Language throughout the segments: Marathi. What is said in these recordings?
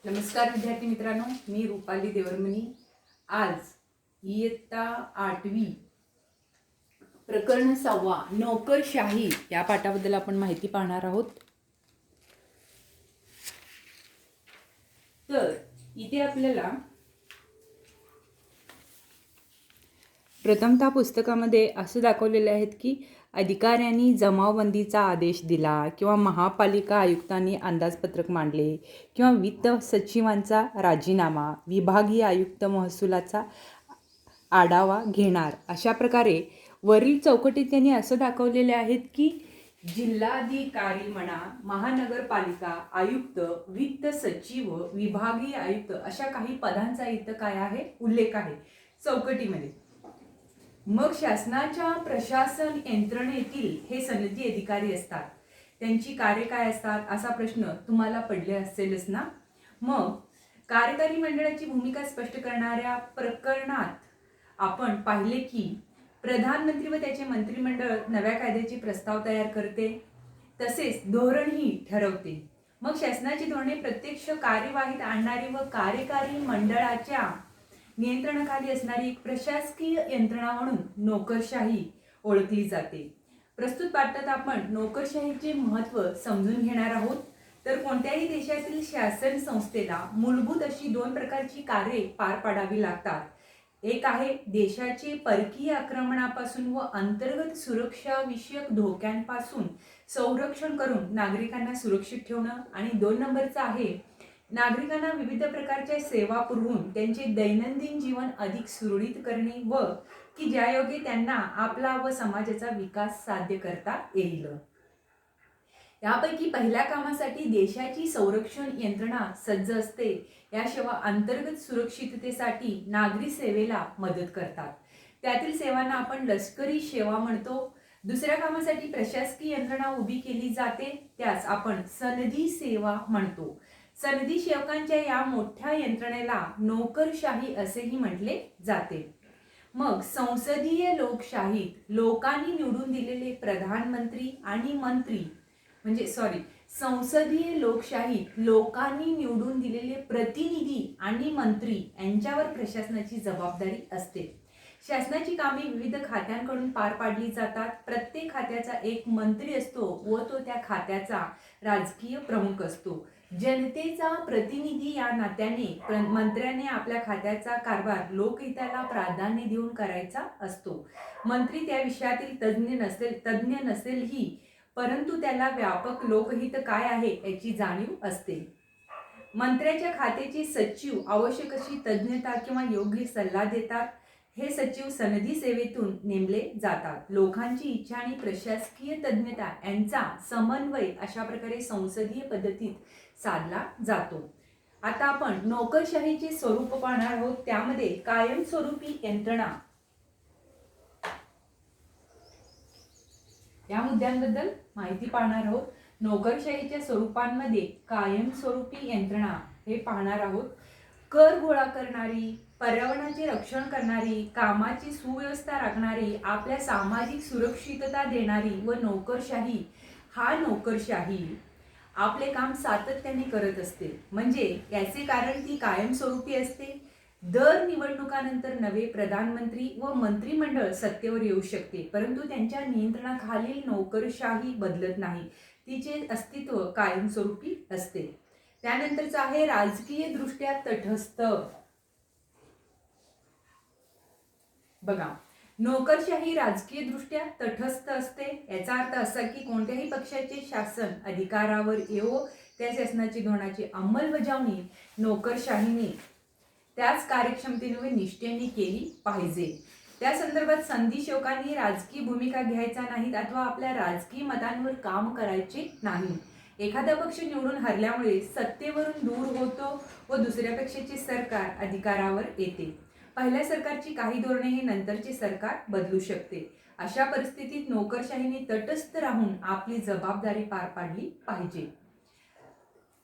नमस्कार विद्यार्थी मित्रांनो, मी रुपाली देवरमणी। आज इयत्ता 8वी प्रकरण 6 नोकरशाही या पाठाबद्दल आपण माहिती पाहणार आहोत। तर इथे आपल्याला प्रथमतः पुस्तकामध्ये असे दाखवलेले आहेत की अधिकाऱ्यांनी जमावबंदीचा आदेश दिला किंवा महापालिका आयुक्तांनी अंदाजपत्रक मांडले किंवा वित्त सचिवांचा राजीनामा, विभागीय आयुक्त महसुलाचा आढावा घेणार, अशा प्रकारे वरील चौकटीत त्यांनी असं दाखवलेले आहेत की जिल्हाधिकारी म्हणा, महानगरपालिका आयुक्त, वित्त सचिव, विभागीय आयुक्त अशा काही पदांचा इथं काय आहे, उल्लेख आहे चौकटीमध्ये। मग शासनाच्या प्रशासन यंत्रणेतील हे सनदी अधिकारी असतात, त्यांची कार्य काय असतात असा प्रश्न तुम्हाला पडले असेलच ना। मग कार्यकारी मंडळाची भूमिका स्पष्ट करणाऱ्या प्रकरणात आपण पाहिले की प्रधानमंत्री व त्याचे मंत्रिमंडळ नव्या कायद्याचे प्रस्ताव तयार करते, तसेच धोरणही ठरवते। मग शासनाची धोरणे प्रत्यक्ष कार्यवाहीत आणणारी व कार्यकारी मंडळाच्या नियंत्रणाखाली असणारी एक प्रशासकीय यंत्रणा म्हणून नोकरशाही ओळखली जाते। प्रस्तुत पाठात आपण नोकरशाहीचे महत्त्व समजून घेणार आहोत। तर कोणत्याही देशातील शासन संस्थेला मूलभूत अशी दोन प्रकारची कार्ये पार पाडावी लागतात। एक आहे देशाचे परकीय आक्रमणापासून व अंतर्गत सुरक्षा विषयक धोक्यांपासून संरक्षण करून नागरिकांना सुरक्षित ठेवणं, आणि 2 नंबरचा आहे नागरिकांना विविध प्रकारच्या सेवा पुरवून त्यांचे दैनंदिन जीवन अधिक सुरळीत करणे व की ज्यायोगे त्यांना आपला व समाजाचा विकास साध्य करता येईल। यापैकी पहिल्या कामासाठी देशाची संरक्षण यंत्रणा सज्ज असते, याशिवाय अंतर्गत सुरक्षिततेसाठी नागरी सेवेला मदत करतात। त्यातील सेवांना आपण लष्करी सेवा म्हणतो। दुसऱ्या कामासाठी प्रशासकीय यंत्रणा उभी केली जाते, त्यास आपण सनदी सेवा म्हणतो। सनदी सेवकांच्या या मोठ्या यंत्रणेला नोकरशाही असेही म्हटले जाते। मग संसदीय लोकशाहीत लोकांनी निवडून दिलेले प्रधानमंत्री आणि मंत्री संसदीय लोकशाहीत लोकांनी निवडून दिलेले प्रतिनिधी आणि मंत्री यांच्यावर प्रशासनाची जबाबदारी असते। शासनाची कामे विविध खात्यांकडून पार पाडली जातात। प्रत्येक खात्याचा एक मंत्री असतो व तो त्या खात्याचा राजकीय प्रमुख असतो। जनतेचा प्रतिनिधी या नात्याने मंत्र्याने आपल्या खात्याचा कारभार लोकहिताला प्राधान्य देऊन करायचा असतो। मंत्री त्या विषयातील तज्ञ नसेलही, परंतु त्याला व्यापक लोकहित काय आहे याची जाणीव असते। मंत्र्याच्या खात्याचे सचिव आवश्यक अशी तज्ञता किंवा योग्य सल्ला देतात। हे सचिव सनदी सेवेतून नेमले जातात। लोकांची इच्छा आणि प्रशासकीय तज्ञता यांचा समन्वय अशा प्रकारे संसदीय पद्धतीत साधला जातो। आता आपण नोकरशाहीचे स्वरूप पाहणार आहोत। त्यामध्ये कायमस्वरूपी यंत्रणा या मुद्द्यांबद्दल माहिती पाहणार आहोत। नोकरशाहीच्या स्वरूपांमध्ये कायमस्वरूपी यंत्रणा हे पाहणार आहोत। कर गोळा करणारी, पर्यावरणाचे रक्षण करणारी, कामाची सुव्यवस्था राखणारी, आपल्या सामाजिक सुरक्षितता देणारी व नोकरशाही आपले काम सातत्याने करत असते। म्हणजे याचे कारण ती कायमस्वरूपी असते। दर निवडणुकानंतर नवे प्रधानमंत्री व मंत्रिमंडळ सत्तेवर येऊ शकते, परंतु त्यांच्या नियंत्रणाखालील नोकरशाही बदलत नाही, तिचे अस्तित्व कायमस्वरूपी असते। त्यानंतरचा आहे राजकीय दृष्ट्या तटस्थ। बघा, नोकरशाही राजकीय दृष्ट्या तटस्थ असते। याचा अर्थ असा की कोणत्याही पक्षाचे शासन अधिकारावर येवो, त्या शासनाची धोरणाची अंमलबजावणी नोकरशाहीने त्याच कार्यक्षमतेने व निष्ठेने केली पाहिजे। त्या संदर्भात सनदी सेवकांनी राजकीय भूमिका घ्यायचा नाहीत अथवा आपल्या राजकीय मतांवर काम करायचे नाही। एखादा पक्ष निवडून हरल्यामुळे सत्तेवरून दूर होतो व दुसऱ्या पक्षाचे सरकार अधिकारावर येते। पहिल्या सरकारची काही धोरणे हे नंतरचे सरकार बदलू शकते। अशा परिस्थितीत नोकरशाहीने तटस्थ राहून आपली जबाबदारी पार पाडली पाहिजे।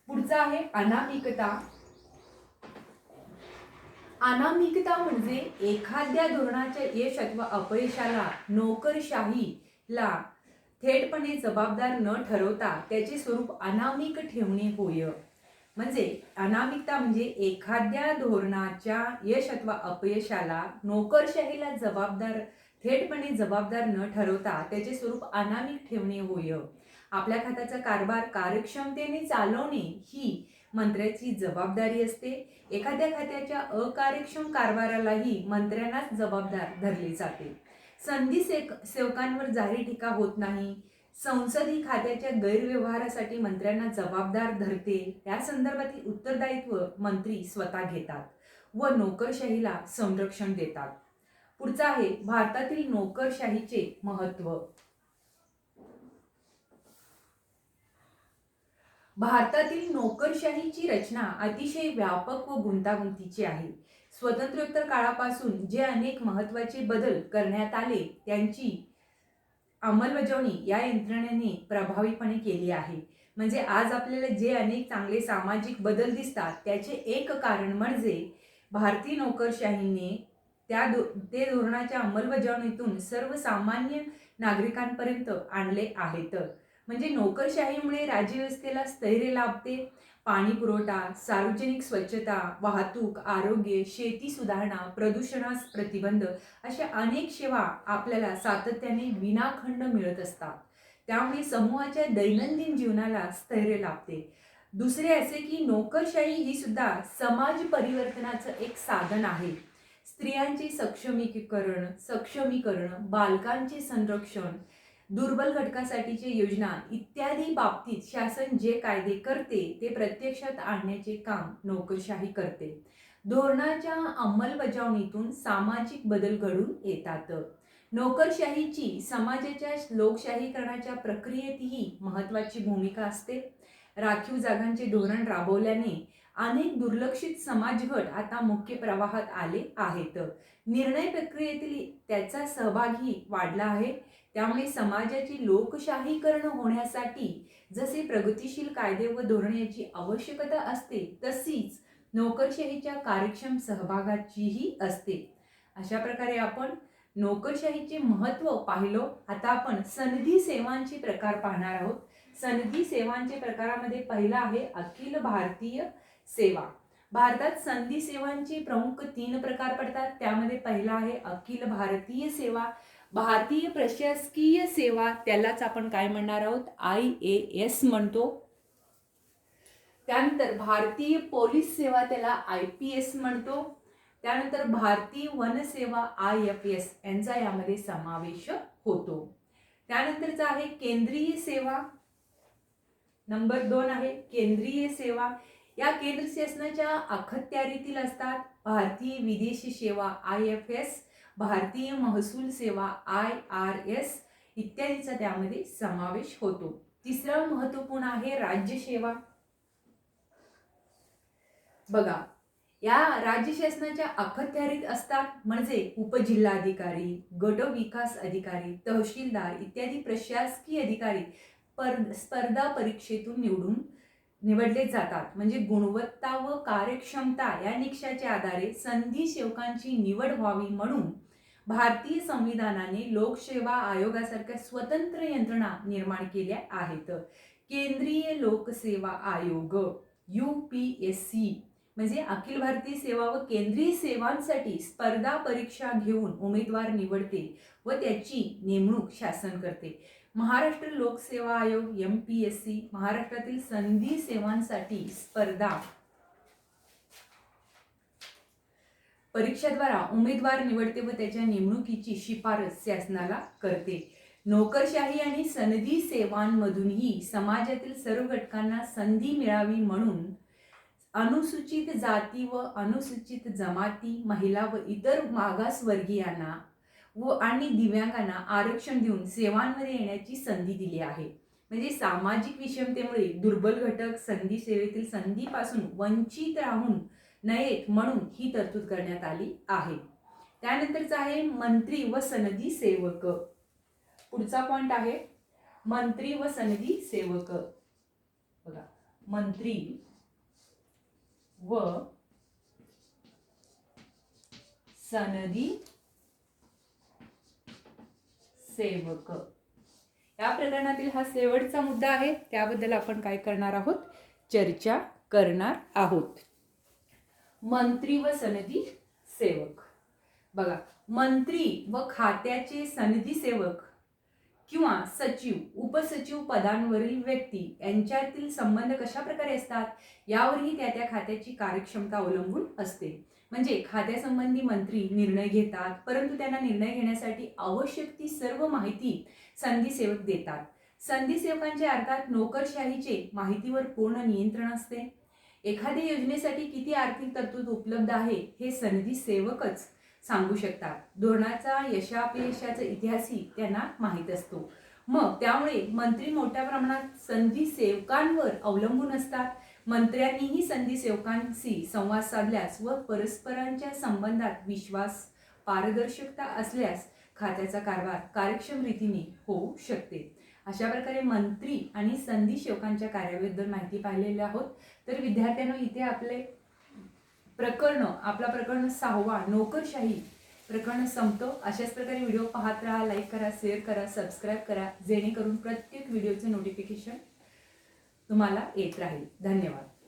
पुढचा आहे अनामिकता। अनामिकता म्हणजे एखाद्या धोरणाच्या यश अथवा अपयशाला नोकरशाहीला थेटपणे जबाबदार न ठरवता त्याचे स्वरूप अनामिक ठेवणे होय। म्हणजे अनामिकता म्हणजे एखाद्या धोरणाच्या यश अथवा अपयशाला नोकरशाहीला थेटपणे जबाबदार न ठरवता त्याचे स्वरूप अनामिक ठेवणे होय. आपल्या खात्याचा कारभार कार्यक्षमतेने चालवणे ही मंत्र्याची जबाबदारी असते. एखाद्या खात्याच्या अकार्यक्षम कारभारालाही मंत्र्यांनाच जबाबदार धरले जाते. संधी सेवकांवर जाहीर टीका होत नाही. संसद ही खात्याच्या गैरव्यवहारासाठी मंत्र्यांना जबाबदार धरते. त्या संदर्भातील उत्तरदायित्व मंत्री स्वतः घेतात व नोकरशाहीला संरक्षण देतात. पुढचा आहे भारतातील नोकरशाहीचे महत्त्व. भारतातील नोकरशाहीची रचना अतिशय व्यापक व गुंतागुंतीची आहे. स्वातंत्र्योत्तर काळापासून जे अनेक महत्त्वाचे बदल करण्यात आले त्यांची अंमलबजावणी या यंत्रणेने प्रभावीपणे केली आहे. म्हणजे आज आपल्याला जे अनेक चांगले सामाजिक बदल दिसतात त्याचे एक कारण म्हणजे भारतीय नोकरशाहीने ते धोरणाच्या अंमलबजावणीतून सर्वसामान्य नागरिकांपर्यंत आणले आहेत. म्हणजे नोकरशाहीमुळे राज्यव्यवस्थेला स्थैर्य लाभते. पाणी पुरवठा, सार्वजनिक स्वच्छता, वाहतूक, आरोग्य, शेती सुधारणा, प्रदूषणास प्रतिबंध अशा अनेक सेवा आपल्याला सातत्याने विनाखंड मिळत असतात. त्यामुळे समूहाच्या दैनंदिन जीवनाला स्थैर्य लाभते. दुसरे असे की नोकरशाही ही सुद्धा समाज परिवर्तनाचं एक साधन आहे. स्त्रियांचे सक्षमीकरण, बालकांचे संरक्षण, दुर्बल घटकासाठीची योजना इत्यादी बाबतीत शासन जे कायदे करते ते प्रत्यक्षात आणण्याचे काम नोकरशाही करते. धोरणाच्या अंमलबजावणीतून सामाजिक बदल घडून येतात. नोकरशाहीची समाजाच्या लोकशाहीकरणाच्या प्रक्रियेतही महत्त्वाची भूमिका असते. राखीव जागांचे धोरण राबवल्याने अनेक दुर्लक्षित समाजगट आता मुख्य प्रवाहात आले आहेत. निर्णय प्रक्रियेतील त्याचा सहभागही वाढला आहे. त्यामुळे समाजाची लोकशाहीकरण होण्यासाठी जसे प्रगतिशील कायदे व धोरणे याची आवश्यकता असते तशीच नोकरशाहीच्या कार्यक्षम सहभागाचीही असते. अशा प्रकारे आपण नोकरशाहीचे महत्त्व पाहिलो. आता आपण सनदी सेवांचे प्रकार पाहणार आहोत. सनदी सेवांचे प्रकारामध्ये पहिला आहे अखिल भारतीय सेवा. भारतात सनदी सेवांचे प्रमुख 3 प्रकार पडतात. त्यामध्ये पहिला आहे अखिल भारतीय सेवा. भारतीय प्रशासकीय सेवा त्यालाच आपण काय म्हणणार आहोत, IAS म्हणतो. त्यानंतर भारतीय पोलीस सेवा त्याला IPS म्हणतो. त्यानंतर भारतीय वन सेवा IFS यांचा यामध्ये समावेश होतो. त्यानंतरचा आहे केंद्रीय सेवा. नंबर 2 आहे केंद्रीय सेवा. या केंद्र शासनाच्या अखत्यारीतील असतात. भारतीय विदेशी सेवा IFS, भारतीय महसूल सेवा IRS इत्यादीचा त्यामध्ये समावेश होतो. तिसरा महत्त्वपूर्ण आहे राज्य सेवा. बघा, या राज्य शासनाच्या अखत्यारीत असतात म्हणजे उपजिल्हाधिकारी, गट विकास अधिकारी, तहसीलदार इत्यादी प्रशासकीय अधिकारी स्पर्धा परीक्षेतून निवडले जातात. म्हणजे गुणवत्ता व कार्यक्षमता या निकषाच्या आधारे संधी सेवकांची निवड व्हावी म्हणून भारतीय संविधानाने लोकसेवा आयोगासारख्या स्वतंत्र यंत्रणा निर्माण केल्या आहेत. केंद्रीय लोकसेवा आयोग UPSC म्हणजे अखिल भारतीय सेवा व केंद्रीय सेवांसाठी स्पर्धा परीक्षा घेऊन उमेदवार निवडते व त्याची नेमणूक शासन करते. महाराष्ट्र लोकसेवा आयोग MPSC महाराष्ट्रातील संधी सेवांसाठी स्पर्धा परीक्षेद्वारा उमेदवार निवडते व त्याच्या नेमणुकीची शिफारस शासनाला करते. नोकरशाही आणि सनदी सेवांमधूनही समाजातील सर्व घटकांना संधी मिळावी म्हणून अनुसूचित जाती व अनुसूचित जमाती, महिला व इतर मागासवर्गीयांना आणि दिव्यांगांना आरक्षण देऊन सेवांमध्ये येण्याची संधी दिली आहे. म्हणजे सामाजिक विषमतेमुळे दुर्बल घटक संधी सेवेतील संधीपासून वंचित राहून नयेत म्हणून ही तरतूद करण्यात आली आहे. त्यानंतरचा आहे मंत्री व सनदी सेवक. पुढचा पॉइंट आहे मंत्री व सनदी सेवक. बघा, मंत्री व सनदी सेवक या प्रकरणातील हा शेवटचा मुद्दा आहे. त्याबद्दल आपण काय करणार आहोत, चर्चा करणार आहोत. मंत्री व सनदी सेवक. बघा, मंत्री व खात्याचे सनदी सेवक किंवा सचिव, उपसचिव पदांवरील व्यक्ती यांच्यातील संबंध कशा प्रकारे असतात यावरही त्या त्या खात्याची कार्यक्षमता अवलंबून असते. म्हणजे खात्यासंबंधी मंत्री निर्णय घेतात, परंतु त्यांना निर्णय घेण्यासाठी आवश्यक ती सर्व माहिती संधी सेवक देतात. संधी सेवकांचे अर्थात नोकरशाहीचे माहितीवर पूर्ण नियंत्रण असते. एखाद्या योजनेसाठी किती आर्थिक तरतूद उपलब्ध आहे हे संधी सेवकच सांगू शकतात. धोरणाचा यशापयशाचा इतिहासही त्यांना माहीत असतो. मग त्यामुळे मंत्री मोठ्या प्रमाणात संधी सेवकांवर अवलंबून असतात. मंत्र्यांनीही संधी सेवकांशी संवाद साधल्यास व परस्परांच्या संबंधात विश्वास, पारदर्शकता असल्यास खात्याचा कारभार कार्यक्षम रीतीने होऊ शकते. अशा प्रकारे मंत्री आणि संधी सेवकांच्या कार्याबद्दल माहिती पाहिलेली आहोत. तर विद्यार्थ्यांनो, इथे आपला प्रकरण 6 नोकरशाही प्रकरण संपतो. अशाच प्रकारे व्हिडिओ पाहत राहा, लाईक करा, शेअर करा, सबस्क्राईब करा, जेणेकरून प्रत्येक व्हिडिओचे नोटिफिकेशन तुम्हाला येत राहील. धन्यवाद.